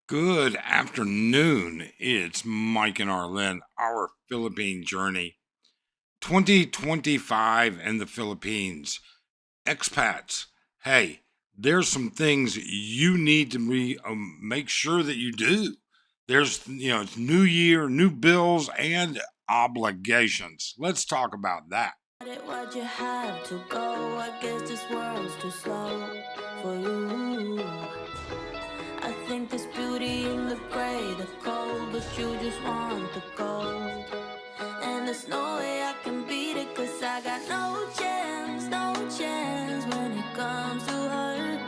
Good afternoon. It's Mike and Arlen, our Philippine journey. 2025 in the Philippines. Expats. Hey, there's some things you need to make sure that you do. It's new year, new bills, and obligations. Let's talk about that. Why'd you have to go? I guess this world's too slow for you. I think there's beauty in the gray, the cold, but you just want the gold. And there's no way I can beat it, cause I got no chance, no chance when it comes to her.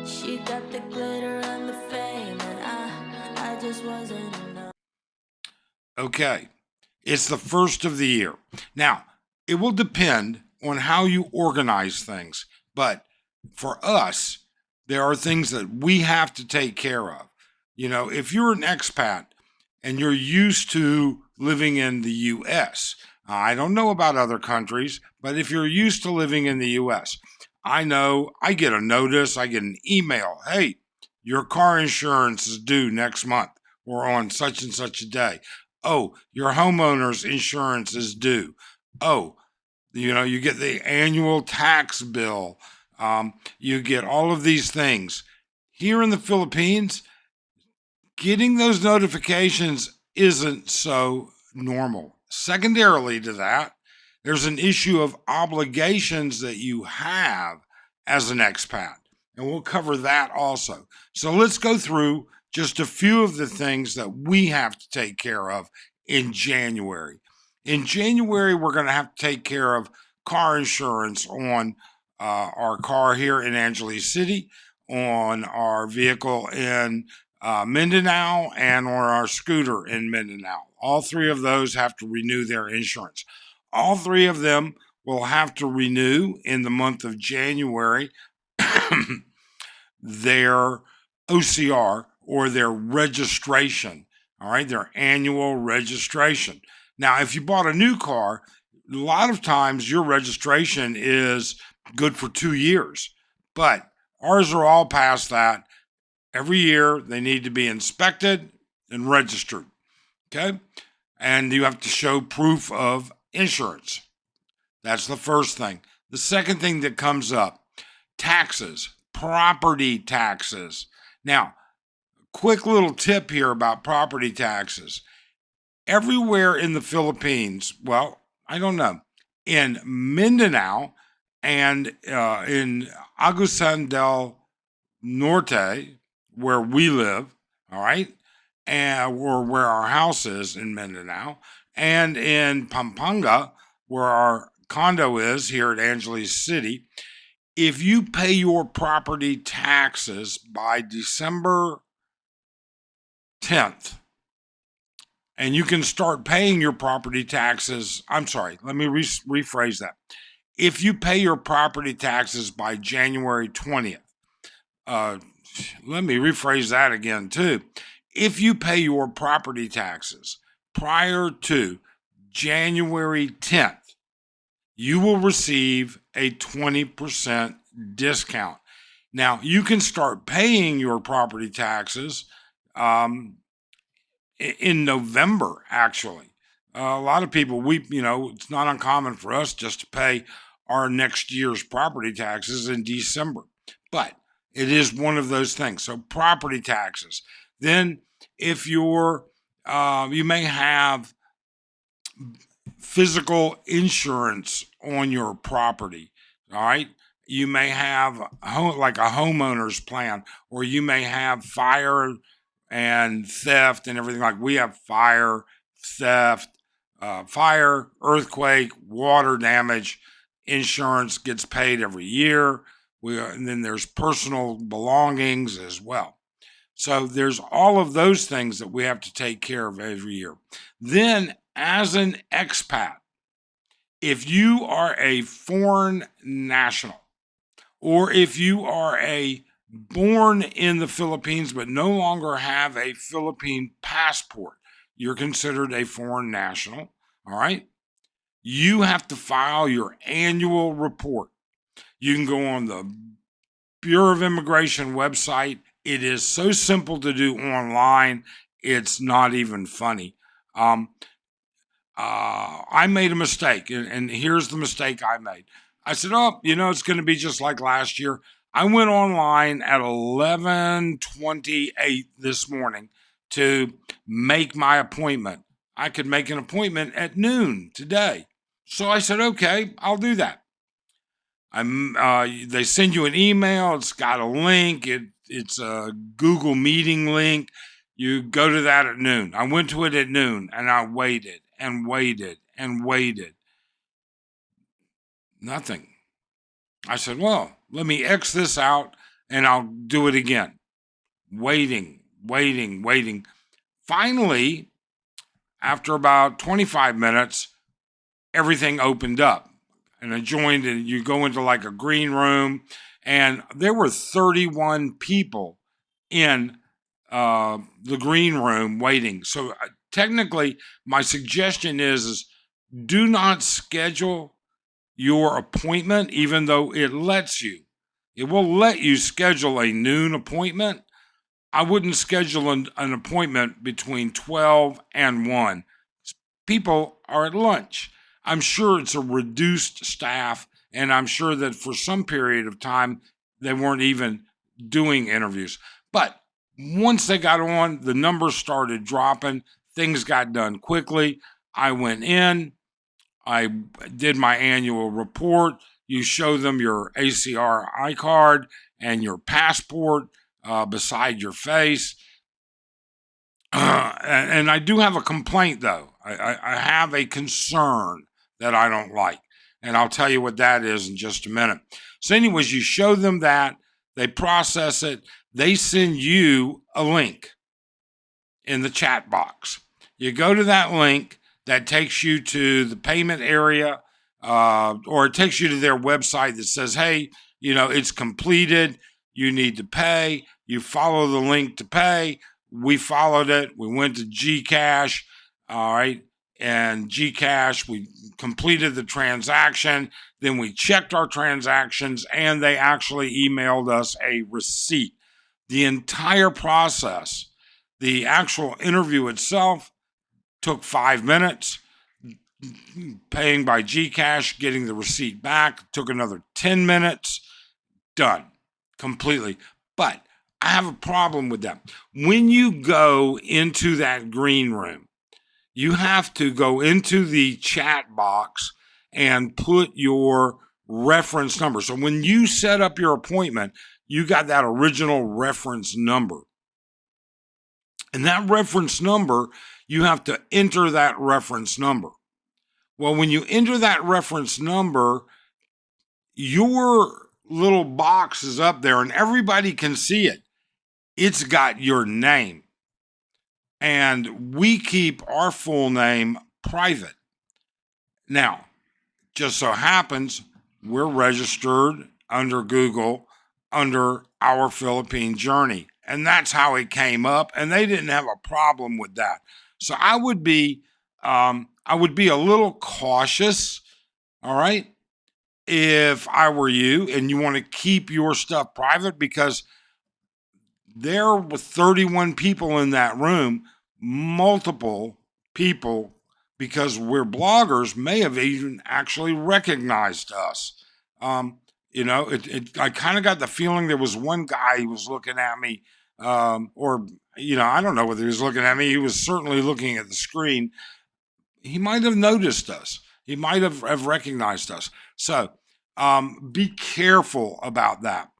She got the glitter and the fame, and I just wasn't enough. Okay, it's the first of the year. Now, it will depend on how you organize things, but for us, there are things that we have to take care of. If you're an expat and you're used to living in the US, I don't know about other countries, but if you're used to living in the US, I know I get a notice, I get an email, hey, your car insurance is due next month or on such and such a day. Oh, your homeowner's insurance is due. Oh, you get the annual tax bill. You get all of these things. Here in the Philippines, getting those notifications isn't so normal. Secondarily to that, there's an issue of obligations that you have as an expat. And we'll cover that also. So let's go through just a few of the things that we have to take care of in January. In January, we're going to have to take care of car insurance on our car here in Angeles City, on our vehicle in Mindanao, and on our scooter in Mindanao. All three of those have to renew their insurance. All three of them will have to renew in the month of January their OCR or their registration. All right, their annual registration. Now, if you bought a new car, a lot of times your registration is good for 2 years, but ours are all past that. Every year they need to be inspected and registered. Okay. And you have to show proof of insurance. That's the first thing. The second thing that comes up, taxes, property taxes. Now, quick little tip here about property taxes. Everywhere in the Philippines, well, I don't know, in Mindanao and in Agusan del Norte, where we live, all right, and or where our house is in Mindanao, and in Pampanga, where our condo is here at Angeles City, if you pay your property taxes by December 10th, and you can start paying your property taxes, I'm sorry, let me rephrase that. If you pay your property taxes by January 20th, let me rephrase that again too. If you pay your property taxes prior to January 10th, you will receive a 20% discount. Now, you can start paying your property taxes in November, actually. A lot of people, it's not uncommon for us just to pay our next year's property taxes in December. But it is one of those things. So property taxes. Then if you may have physical insurance on your property. All right. You may have like a homeowner's plan, or you may have fire and theft and everything. Like we have fire, theft, fire, earthquake, water damage. Insurance gets paid every year. And then there's personal belongings as well. So there's all of those things that we have to take care of every year. Then, as an expat, if you are a foreign national, or if you are born in the Philippines but no longer have a Philippine passport, you're considered a foreign national. All right. You have to file your annual report. You can go on the Bureau of Immigration website. It is so simple to do online. It's not even funny. I made a mistake, and here's the mistake I made. I said, "Oh, it's going to be just like last year." I went online at 11:28 this morning to make my appointment. I could make an appointment at noon today, so I said, "Okay, I'll do that." They send you an email. It's got a link. It's a Google Meeting link. You go to that at noon. I went to it at noon, and I waited and waited and waited. Nothing. I said, well, let me X this out, and I'll do it again. Waiting, waiting, waiting. Finally, after about 25 minutes, everything opened up. And I joined, and you go into like a green room, and there were 31 people in the green room waiting. So technically, my suggestion is do not schedule your appointment, even though it lets you. It will let you schedule a noon appointment. I wouldn't schedule an appointment between 12 and 1. People are at lunch. I'm sure it's a reduced staff, and I'm sure that for some period of time, they weren't even doing interviews. But once they got on, the numbers started dropping. Things got done quickly. I went in. I did my annual report. You show them your ACRI card and your passport beside your face. And I do have a complaint, though. I have a concern that I don't like. And I'll tell you what that is in just a minute. So anyways, you show them that. They process it. They send you a link in the chat box. You go to that link. That takes you to the payment area, or it takes you to their website that says, hey, it's completed. You need to pay. You follow the link to pay. We followed it. We went to Gcash, all right, and Gcash, we completed the transaction. Then we checked our transactions, and they actually emailed us a receipt. The entire process, the actual interview itself, took 5 minutes. Paying by Gcash, getting the receipt back, took another 10 minutes. Done. Completely. But I have a problem with that. When you go into that green room, you have to go into the chat box and put your reference number. So when you set up your appointment, you got that original reference number. And that reference number, you have to enter that reference number. Well, when you enter that reference number, your little box is up there and everybody can see it. It's got your name. And we keep our full name private. Now, just so happens, we're registered under Google under Our Philippine Journey. And that's how it came up. And they didn't have a problem with that. So I would be a little cautious, all right, if I were you and you want to keep your stuff private, because there were 31 people in that room, multiple people, because we're bloggers, may have even actually recognized us. I kind of got the feeling there was one guy who was looking at me, I don't know whether he was looking at me. He was certainly looking at the screen. He might have noticed us. He might have recognized us. So be careful about that.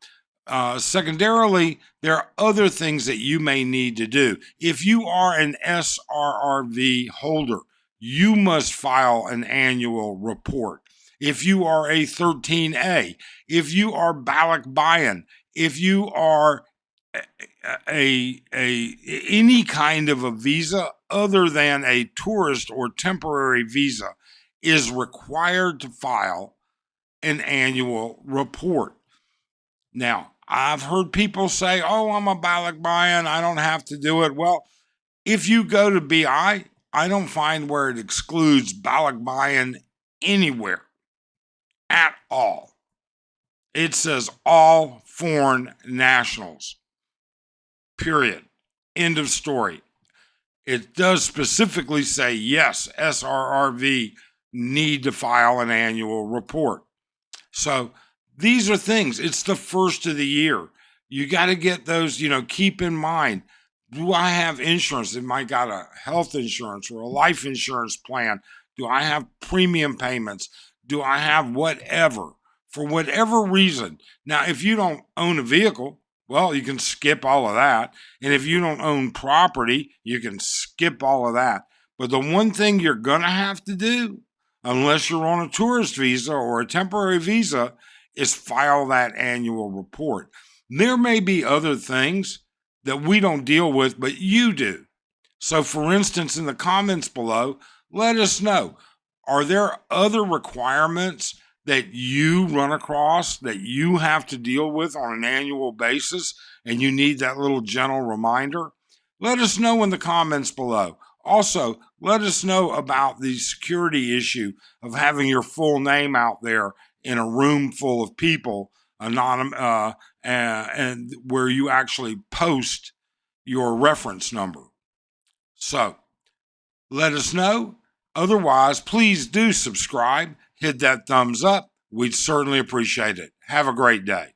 Secondarily, there are other things that you may need to do. If you are an SRRV holder, you must file an annual report. If you are a 13A, if you are balikbayan, if you are any kind of a visa other than a tourist or temporary visa, is required to file an annual report. Now, I've heard people say, oh, I'm a balikbayan, I don't have to do it. Well, if you go to BI, I don't find where it excludes balikbayan anywhere at all. It says all foreign nationals. Period. End of story. It does specifically say, yes, SRRV need to file an annual report. So these are things. It's the first of the year. You got to get those, keep in mind. Do I have insurance? Am I got a health insurance or a life insurance plan? Do I have premium payments? Do I have whatever? For whatever reason. Now, if you don't own a vehicle, well, you can skip all of that. And if you don't own property, you can skip all of that. But the one thing you're going to have to do, unless you're on a tourist visa or a temporary visa, is file that annual report. There may be other things that we don't deal with, but you do. So, for instance, in the comments below, let us know, are there other requirements that you run across that you have to deal with on an annual basis and you need that little gentle reminder? Let us know in the comments below. Also, let us know about the security issue of having your full name out there in a room full of people, anonymous, and where you actually post your reference number. So, let us know. Otherwise, please do subscribe, hit that thumbs up. We'd certainly appreciate it. Have a great day.